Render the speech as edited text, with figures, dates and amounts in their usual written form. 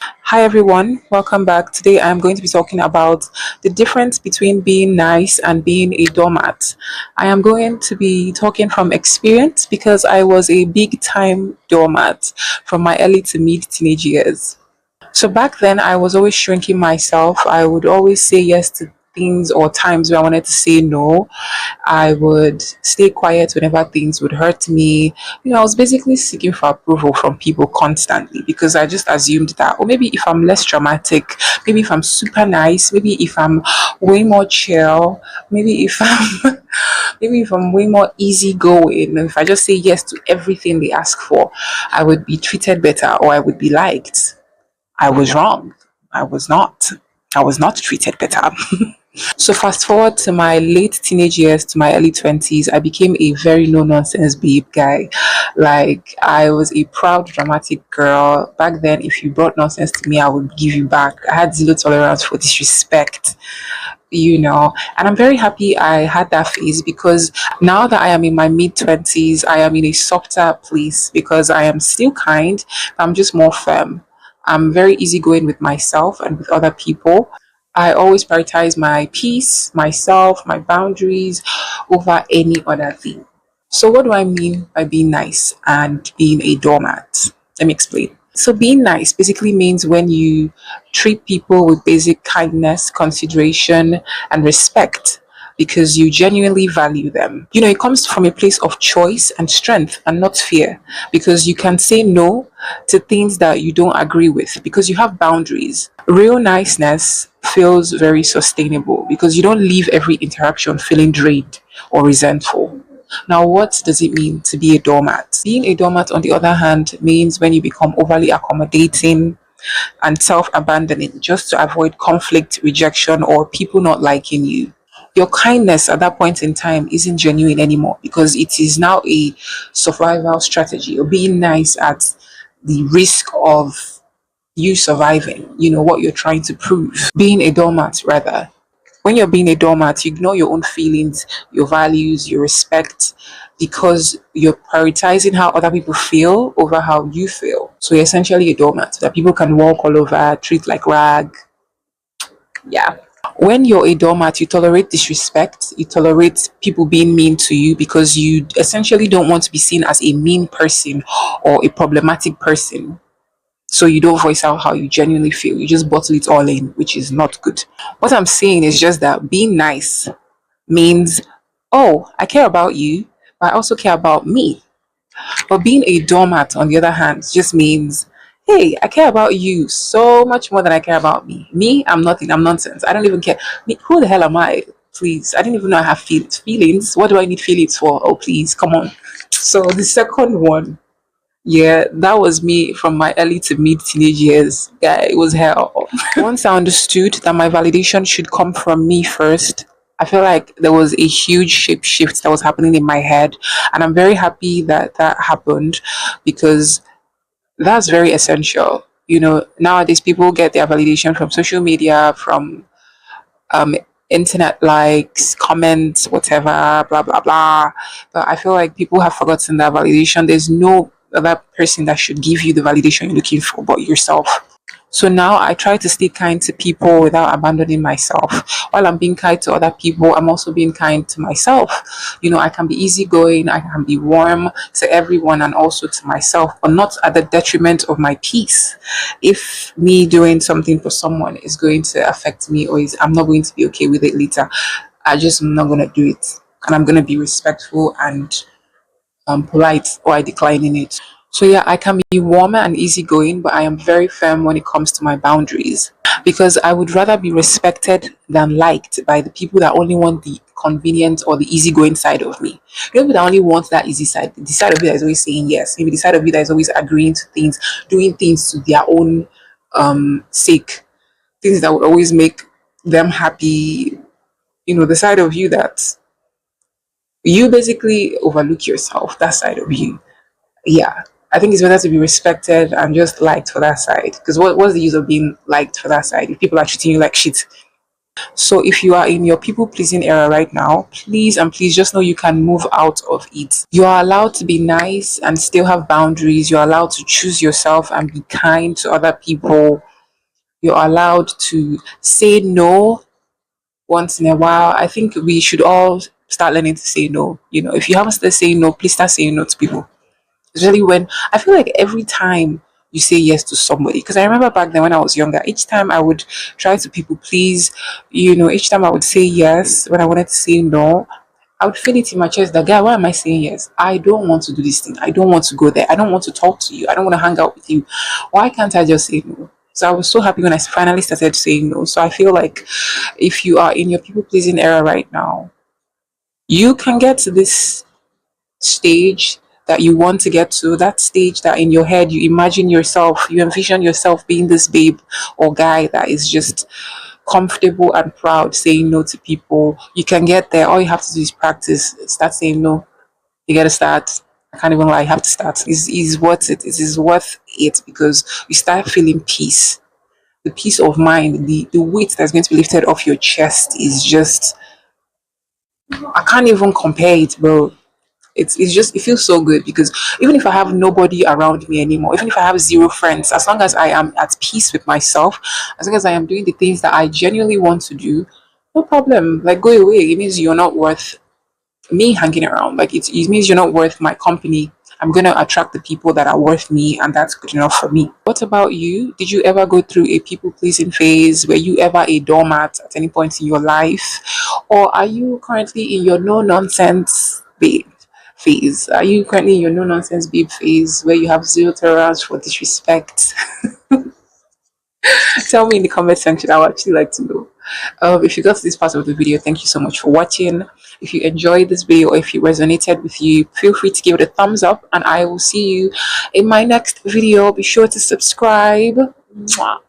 Hi everyone, welcome back. Today I'm going to be talking about the difference between being nice and being a doormat. I am going to be talking from experience because I was a big time doormat from my early to mid teenage years. So back then, I was always shrinking myself. I would always say yes to things or times where I wanted to say no. I would stay quiet whenever things would hurt me. I was basically seeking for approval from people constantly because I just assumed that, or maybe if I'm less dramatic, maybe if I'm super nice, maybe if I'm way more chill, maybe if I'm maybe if I'm way more easygoing, and if I just say yes to everything they ask for, I would be treated better or I would be liked. I was wrong. I was not. I was not treated better. So fast forward to my late teenage years to my early 20s, I became a very no nonsense babe guy. Like I was a proud dramatic girl. Back then if you brought nonsense to me, I would give you back. I had zero tolerance for disrespect. And I'm very happy I had that phase because now that I am in my mid 20s, I am in a softer place because I am still kind, but I'm just more firm. I'm very easygoing with myself and with other people. I always prioritize my peace, myself, my boundaries over any other thing. So, what do I mean by being nice and being a doormat? Let me explain. So, being nice basically means when you treat people with basic kindness, consideration, and respect because you genuinely value them. It comes from a place of choice and strength and not fear because you can say no to things that you don't agree with because you have boundaries. Real niceness feels very sustainable because you don't leave every interaction feeling drained or resentful. Now, what does it mean to be a doormat? Being a doormat, on the other hand, means when you become overly accommodating and self abandoning just to avoid conflict, rejection, or people not liking you. Your kindness at that point in time isn't genuine anymore because it is now a survival strategy. You're being nice at the risk of you surviving, what you're trying to prove. Being a doormat, rather. When you're being a doormat, you ignore your own feelings, your values, your respect, because you're prioritizing how other people feel over how you feel. So you're essentially a doormat that people can walk all over, treat like rag. Yeah. When you're a doormat, you tolerate disrespect, you tolerate people being mean to you because you essentially don't want to be seen as a mean person or a problematic person. So you don't voice out how you genuinely feel. You just bottle it all in, which is not good. What I'm saying is just that being nice means, oh, I care about you, but I also care about me. But being a doormat, on the other hand, just means, hey, I care about you so much more than I care about me. Me, I'm nothing. I'm nonsense. I don't even care. Me, who the hell am I? Please. I didn't even know I have feelings. Feelings? What do I need feelings for? Oh, please, come on. So the second one, yeah, that was me from my early to mid teenage years. Yeah, it was hell. Once I understood that my validation should come from me first, I feel like there was a huge shape shift that was happening in my head. And I'm very happy that that happened because that's very essential. Nowadays people get their validation from social media, from um, internet likes, comments, whatever, blah, blah, blah. But I feel like people have forgotten that validation. There's no other person that should give you the validation you're looking for but yourself. So now I try to stay kind to people without abandoning myself. While I'm being kind to other people, I'm also being kind to myself. I can be easygoing, I can be warm to everyone and also to myself, but not at the detriment of my peace. If me doing something for someone is going to affect me or I'm not going to be okay with it later, I just am not going to do it. And I'm going to be respectful and polite or I decline in it. So yeah, I can be warmer and easygoing, but I am very firm when it comes to my boundaries because I would rather be respected than liked by the people that only want the convenient or the easygoing side of me. People that only want that easy side, the side of you that is always saying yes, maybe the side of you that is always agreeing to things, doing things to their own sake, things that would always make them happy. The side of you that you basically overlook yourself, that side of you. Yeah, I think it's better to be respected and just liked for that side. Because what's the use of being liked for that side if people are treating you like shit? So if you are in your people pleasing era right now, please and please just know you can move out of it. You are allowed to be nice and still have boundaries. You're allowed to choose yourself and be kind to other people You're allowed to say no once in a while. I think we should all start learning to say no. If you haven't started saying no, please start saying no to people. Especially when I feel like every time you say yes to somebody, because I remember back then when I was younger, each time I would try to people please, each time I would say yes when I wanted to say no. I would feel it in my chest that, guy, why am I saying yes? I don't want to do this thing. I don't want to go there. I don't want to talk to you. I don't want to hang out with you. Why can't I just say no? So I was so happy when I finally started saying no. So I feel like if you are in your people pleasing era right now, you can get to this stage that you want to get to, that stage that in your head you imagine yourself, you envision yourself being this babe or guy that is just comfortable and proud saying no to people. You can get there. All you have to do is practice, start saying no. You gotta start. I can't even lie, you have to start. It's worth it. It is worth it because you start feeling peace. The peace of mind, the weight that's going to be lifted off your chest is just, I can't even compare it, bro. It's just, it feels so good because even if I have nobody around me anymore, even if I have zero friends, as long as I am at peace with myself, as long as I am doing the things that I genuinely want to do, no problem. Like, go away. It means you're not worth me hanging around. Like, it means you're not worth my company. I'm gonna attract the people that are worth me, and that's good enough for me. What about you? Did you ever go through a people pleasing phase? Were you ever a doormat at any point in your life? Or are you currently in your no nonsense babe phase? Are you currently in your no nonsense babe phase where you have zero tolerance for disrespect? Tell me in the comment section. I would actually like to know. If you got to this part of the video, thank you so much for watching. If you enjoyed this video or if it resonated with you, feel free to give it a thumbs up, and I will see you in my next video. Be sure to subscribe. Mwah.